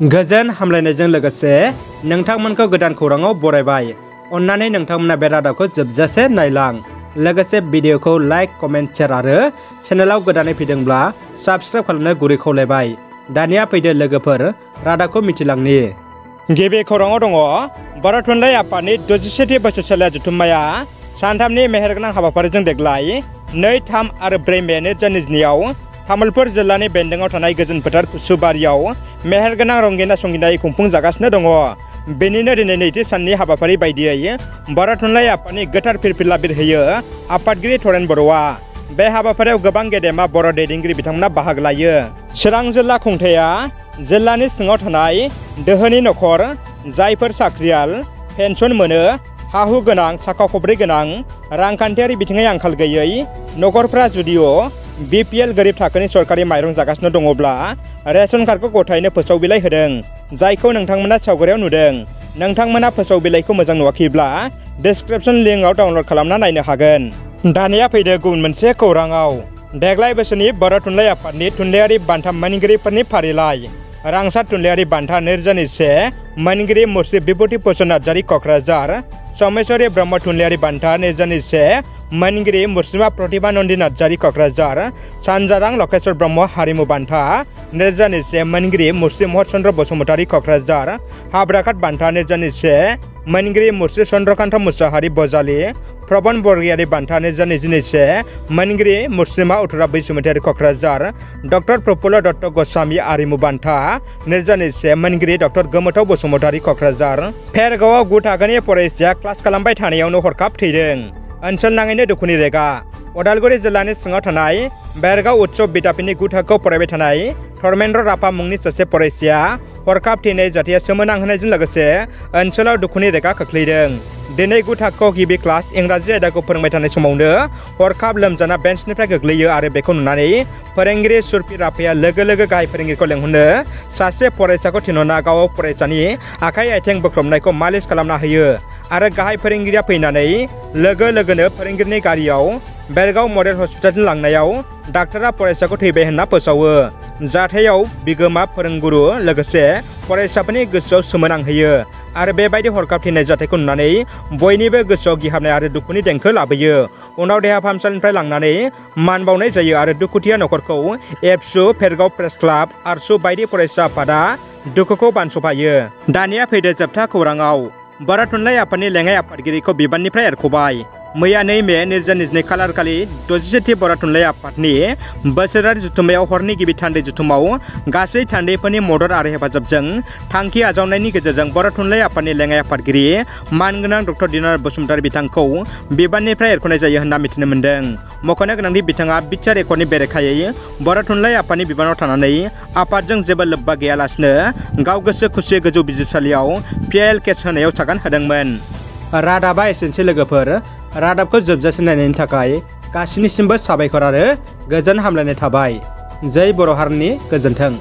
गोजोन हामलायनायजों लोगोसे नोंथांमोनखौ गोदान खौराङाव बरायबाय। अन्नानै नोंथांमोना बे रादाबखौ जोबजासे नायलां। लोगोसे भिडिअखौ लाइक, कमेन्ट, शेयार आरो चेनेलाव गोदानै फैदोंब्ला साबस्क्राइब खालामनो गुरै खावलायबाय। दानिया फैदो लोगोफोर रादाबखौ मिथिलांनि। गिबि खौराङाव दङ बर' थुनलाइ आफादनि 67थि बोसोरसालिया जथुम्माया सानथामनि मेहेरगोनां हाबाफारिजों देग्लाय 2, 3 आरो 4 मे 2022आव तामुलपुर जिल्लानि बेन्दोंआव थानाय गोजोन फोथार कुसुबारियाव मेहेरगोनां रंगिना संगिनायै खुंफुंजागासिनो दङ। बेनिनो दिनै नैथि साननि हाबाफारि बायदियै बर' थुनलाइ आफादनि गोथार फिरफिला बिरहोयो आफादगिरि थरेन बर'आ। बे हाबाफारियाव गोबां गेदेमा बर' दैदेनगिरि बिथांमोना बाहागो लायो। चिरां जिल्ला खुंथाया जिल्लानि सिङाव थानाय दोहोनि नखर जायफोर साख्रियाल, पेन्सन मोनो, हा-हु गोनां, साखा खबब्रै गोनां, रांखान्थियारि बिथिङै आंखाल गैयै नखरफ्रा जुदिअ BPL गोरिब थाखोनि सरकारि माइरं जागासिनो दङब्ला रेशन कार्डखौ गथायैनो फोसाव बिलाइ होदों, जायखौ नोंथांमोना सावगारियाव नुदों। नोंथांमोना फोसाव बिलाइखौ मोजां नुवाखैब्ला डिस्क्रिप्शन लिंकआव डाउनलड खालामना नायनो हागोन। दानिया फैदो गुबुन मोनसे खौराङाव। देग्लाय बोसोरनि बर' थुनलाइ आफादनि थुनलाइयारि बान्था मोनगिरिफोरनि फारिलाइ। रांसार थुनलाइयारि बान्था 2021 मोनगिरि मुर्सि बिभुति प्रसाद नार्जारि क'क्राझार। समेश्वरी ब्रह्म थुनलाइयारि बान्था 2021 मोनगिरि मुर्सिमा प्रतिभा नन्दि नार्जारि क'क्राझार। सानजारां लकेश्वर ब्रह्म हारिमु बान्था 2021 मोनगिरि मुर्सि महत चन्द्र बसुमतारि क'क्राझार। हाब्राखात बान्था 2021 मोनगिरि मुर्सि चन्द्रकान्त मुसाहारि बजालि। प्रबन बरगयारि बान्था 2021 मोनगिरि मुर्सिमा उत्तरा बैसुमतारि क'क्राझार। डक्टर प्रफुल्ल दत्त गस्वामी आरिमु बान्था 2021 मोनगिरि डक्टर गोमोथाव बसुमतारि क'क्राझार। फेरगावआव 9 थाखोनि फरायसाया क्लास खालामबाय थानायावनो हरखाब थैदों। ओनसोल नाङैनो दुखुनि रेगा। उदालगुरि जिल्लानि सिङाव थानाय बेरगाव उत्सव बिद्यापीठनि 9 थाखोआव फरायबाय थानाय धर्मेन्द्र रापा मुंनि सासे फरायसाया हरखाब थैनाय जाथाया सोमोनांहोनायजों लोगोसे ओनसोलाव दुखुनि रेगा खोख्लैदों। दिनै 9 थाखोआव गिबि क्लास इंराजि आयदाखौ फोरोंबाय थानाय समावनो हरखाब लोमजाना बेन्चनिफ्राय गोग्लैयो आरो बेखौ नुनानै फोरोंगिरि सुरपि रापाया लोगो लोगो गाहाय फोरोंगिरिखौ लेंहरनो सासे फरायसाखौ थिनहरना गाव फरायसानि आखाइ आथिं बोख्रबनायखौ मालिस खालामना होयो आरो गाहाय फोरोंगिरिया फैनानै लोगो लोगोनो फोरोंगिरिनि गारियाव बेरगाव मडेल हस्पिटालसिम लांनायाव डाक्टरा फरायसाखौ थैबाय होनना फोसावो। जाथायाव बिगोमा, फोरोंगुरु लोगोसे फरायसाफोरनि गोसोआव सोमोनांहोयो आरो बेबायदि हरखाब थैनाय जाथायखौ नुनानै बयनिबो गोसोआव गिहाबनाय आरो दुखुनि देंखो लाबोयो। उनाव देहा फाहामसालिनिफ्राय लांनानै मान बावनाय जायो आरो दुखुथिया नखरखौ एबसु, फेरगाव प्रेस क्लाब, आरसु बायदि फरायसा आफादा दुखुखौ बानस'फायो। दानिया फैदो जोबथा खौराङाव। बर' थुनलाइ आफादनि लेङाइ आफादगिरिखौ बिबाननिफ्राय एरख'बाय। मैया 2 मे 2022 खालारखालि 67थि बर' थुनलाइ आफादनि बोसोरारि जथुम्मायाव हरनि गिबि थान्दै जथुमाव गासै थान्दैफोरनि मदद आरो हेफाजाबजों थांखि आजावनायनि गेजेरजों बर' थुनलाइ आफादनि लेङाइ आफादगिरि मानगोनां डक्टर दिनाराय बसुमतारी बिथांखौ बिबाननिफ्राय एरख'नाय जायो होनना मिथिनो मोन्दों। मख'नो गोनांदि बिथाङा बिटिआर एकर्डनि बेरेखायै बर' थुनलाइ आफादनि बिबानाव थानानै आफादजों जेबो लोब्बा गैयालासिनो गाव गोसो खुसियै गोजौ बिजिरसालियाव PIL केस होनायाव सागान होदोंमोन। रादाबा एसेनोसै लोगोफोर। रादाबखौ जोबजासे नायनायनि थाखाय गासिनिसिमबो साबायखर आरो गोजोन हामलायनाय थाबाय। जै बर' हारिनि गोजोन्थों।